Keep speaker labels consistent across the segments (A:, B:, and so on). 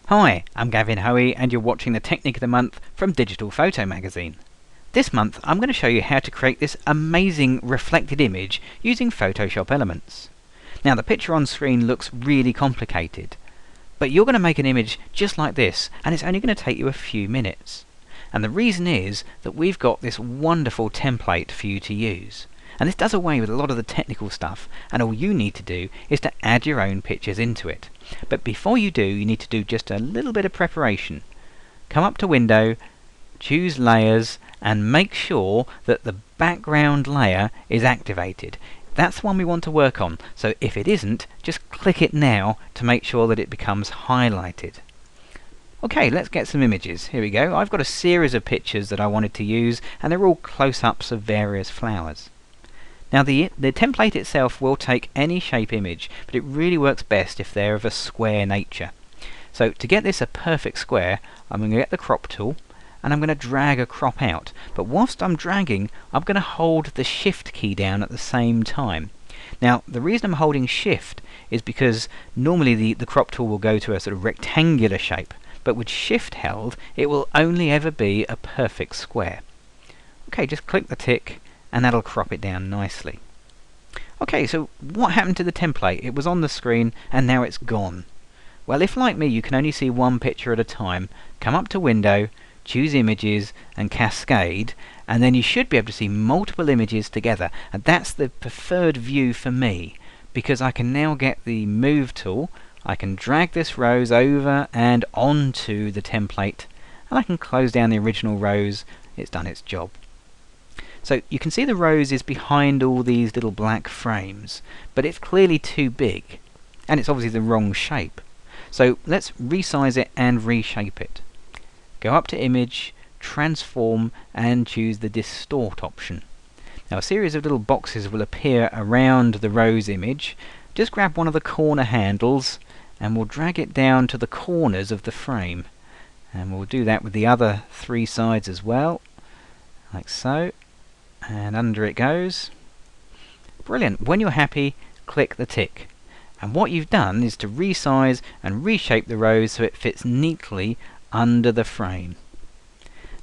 A: Hi, I'm Gavin Hoey and you're watching the Technique of the Month from Digital Photo Magazine. This month I'm going to show you how to create this amazing reflected image using Photoshop elements. Now the picture on screen looks really complicated, but you're going to make an image just like this and it's only going to take you a few minutes. And the reason is that we've got this wonderful template for you to use. And this does away with a lot of the technical stuff, and all you need to do is to add your own pictures into it. But before you do, you need to do just a little bit of preparation. Come up to Window, choose Layers, and make sure that the background layer is activated. That's the one we want to work on, so if it isn't, just click it now to make sure that it becomes highlighted. Okay, let's get some images. Here we go. I've got a series of pictures that I wanted to use, and they're all close-ups of various flowers. Now the template itself will take any shape image, but it really works best if they're of a square nature. So to get this a perfect square, I'm going to get the crop tool and I'm going to drag a crop out. But whilst I'm dragging, I'm going to hold the shift key down at the same time. Now the reason I'm holding shift is because normally the crop tool will go to a sort of rectangular shape, but with shift held it will only ever be a perfect square. Okay, just click the tick and that'll crop it down nicely. Okay, so what happened to the template? It was on the screen and now it's gone. Well, if like me you can only see one picture at a time, come up to Window, choose Images and Cascade, and then you should be able to see multiple images together, and that's the preferred view for me because I can now get the Move tool, I can drag this rose over and onto the template, and I can close down the original rose. It's done its job. So you can see the rose is behind all these little black frames, but it's clearly too big, and it's obviously the wrong shape. So let's resize it and reshape it. Go up to Image, Transform, and choose the Distort option. Now a series of little boxes will appear around the rose image. Just grab one of the corner handles, and we'll drag it down to the corners of the frame. And we'll do that with the other three sides as well, like so. And under it goes. Brilliant. When you're happy, click the tick. And what you've done is to resize and reshape the rose so it fits neatly under the frame.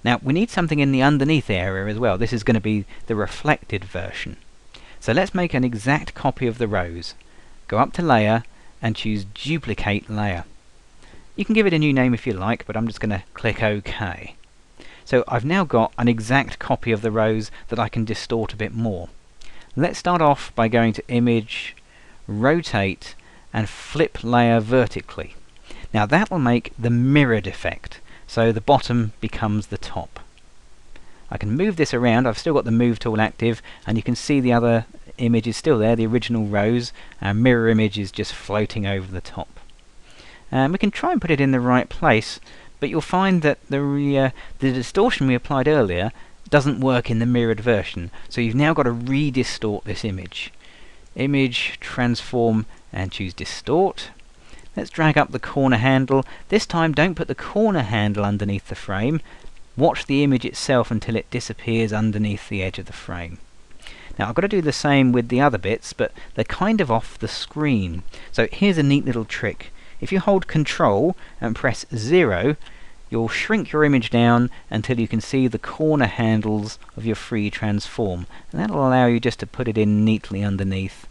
A: Now we need something in the underneath area as well. This is going to be the reflected version. So let's make an exact copy of the rose. Go up to Layer and choose Duplicate Layer. You can give it a new name if you like, but I'm just going to click OK. So I've now got an exact copy of the rose that I can distort a bit more. Let's start off by going to Image, Rotate, and Flip Layer vertically. Now that will make the mirrored effect, so the bottom becomes the top. I can move this around. I've still got the Move tool active, and you can see the other image is still there, the original rose, and mirror image is just floating over the top. And we can try and put it in the right place, but you'll find that the distortion we applied earlier doesn't work in the mirrored version, so you've now got to re-distort this image. Image, Transform, and choose Distort. Let's drag up the corner handle. This time don't put the corner handle underneath the frame. Watch the image itself until it disappears underneath the edge of the frame. Now I've got to do the same with the other bits, but they're kind of off the screen. So here's a neat little trick. If you hold Control and press 0, you'll shrink your image down until you can see the corner handles of your free transform. And that'll allow you just to put it in neatly underneath,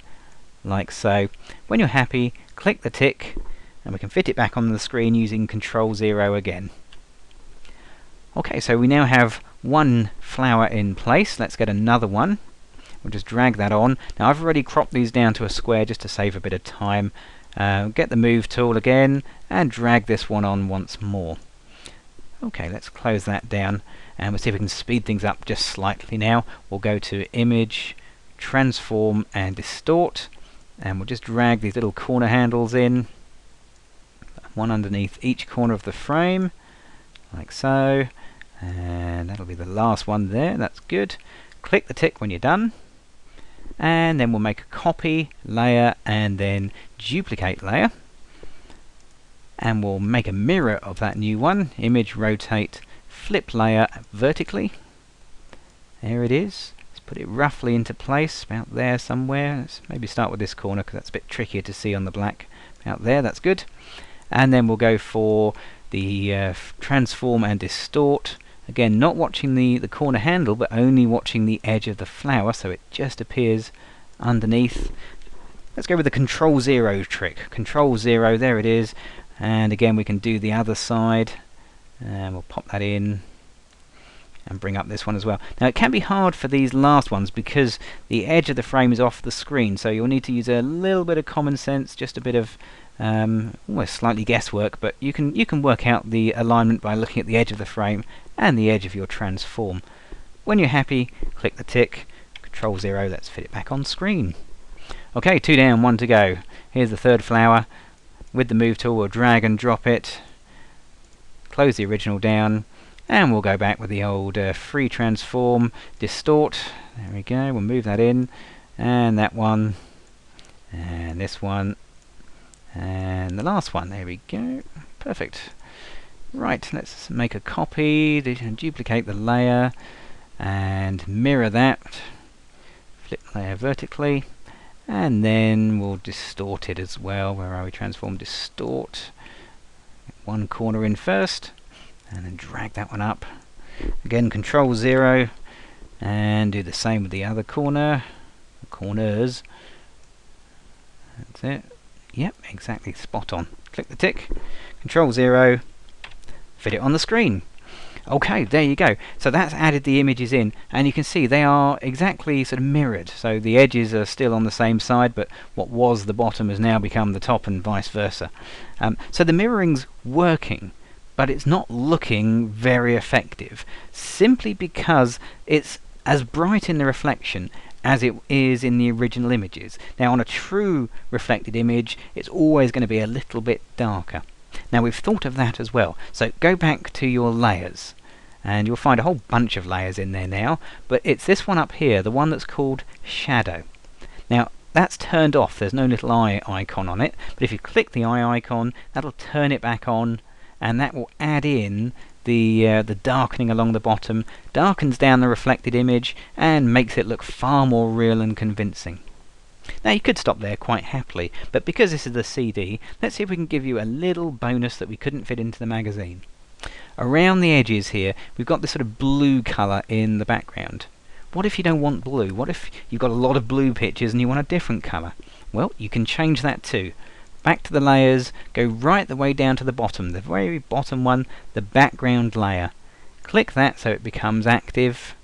A: like so. When you're happy, click the tick, and we can fit it back on the screen using Control 0 again. Okay, so we now have one flower in place. Let's get another one. We'll just drag that on. Now I've already cropped these down to a square just to save a bit of time. Get the Move tool again and drag this one on once more. Okay, let's close that down and we'll see if we can speed things up just slightly now. We'll go to Image, Transform and Distort, and we'll just drag these little corner handles in, one underneath each corner of the frame, like so, and that'll be the last one there. That's good. Click the tick when you're done. And then we'll make a copy, layer, and then duplicate layer. And we'll make a mirror of that new one. Image, rotate, flip layer vertically. There it is. Let's put it roughly into place, about there somewhere. Let's maybe start with this corner because that's a bit trickier to see on the black. About there, that's good. and then we'll go for the transform and distort. Again, not watching the corner handle, but only watching the edge of the flower, so it just appears underneath. Let's go with the Control 0 trick. Control 0, there it is. And again, we can do the other side. And we'll pop that in and bring up this one as well. Now, it can be hard for these last ones because the edge of the frame is off the screen, so you'll need to use a little bit of common sense, just a bit of almost slightly guesswork, but you can work out the alignment by looking at the edge of the frame and the edge of your transform. When you're happy, click the tick, Control 0, let's fit it back on screen. Okay, 2 down, 1 to go. Here's the third flower. With the move tool, we'll drag and drop it, close the original down, and we'll go back with the old free transform, distort. There we go, we'll move that in, and that one, and this one, and the last one. There we go, perfect. Right, let's make a copy, duplicate the layer, and mirror that, flip layer vertically, and then we'll distort it as well. Where are we? Transform, distort. One corner in first, and then drag that one up. Again, Control 0, and do the same with the other corner, corners. That's it. Yep, exactly, spot on. Click the tick, Control 0, fit it on the screen. Okay, there you go. So that's added the images in, and you can see they are exactly sort of mirrored. So the edges are still on the same side, but what was the bottom has now become the top, and vice versa. So the mirroring's working, but it's not looking very effective, simply because it's as bright in the reflection as it is in the original images. Now, on a true reflected image, it's always going to be a little bit darker. Now, we've thought of that as well. So go back to your layers, and you'll find a whole bunch of layers in there now, but it's this one up here, the one that's called shadow. Now, that's turned off. There's no little eye icon on it, but if you click the eye icon, that'll turn it back on, and that will add in the darkening along the bottom, darkens down the reflected image, and makes it look far more real and convincing. Now, you could stop there quite happily, but because this is the CD, let's see if we can give you a little bonus that we couldn't fit into the magazine. Around the edges here, we've got this sort of blue colour in the background. What if you don't want blue? What if you've got a lot of blue pictures and you want a different colour? Well, you can change that too. Back to the layers, go right the way down to the bottom, the very bottom one, the background layer. Click that so it becomes active,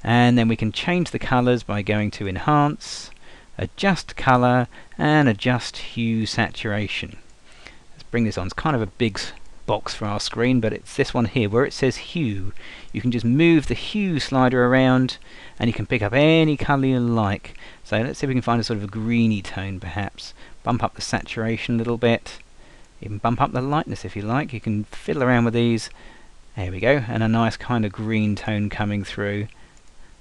A: and then we can change the colours by going to Enhance, Adjust Colour, and Adjust Hue Saturation. Let's bring this on. It's kind of a big box for our screen, but it's this one here where it says Hue. You can just move the Hue slider around, and you can pick up any colour you like. So let's see if we can find a sort of a greeny tone perhaps. Bump up the saturation a little bit, even bump up the lightness if you like. You can fiddle around with these. There we go, and a nice kind of green tone coming through.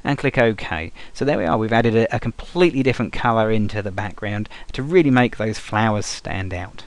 A: And click OK. So there we are, we've added a completely different colour into the background to really make those flowers stand out.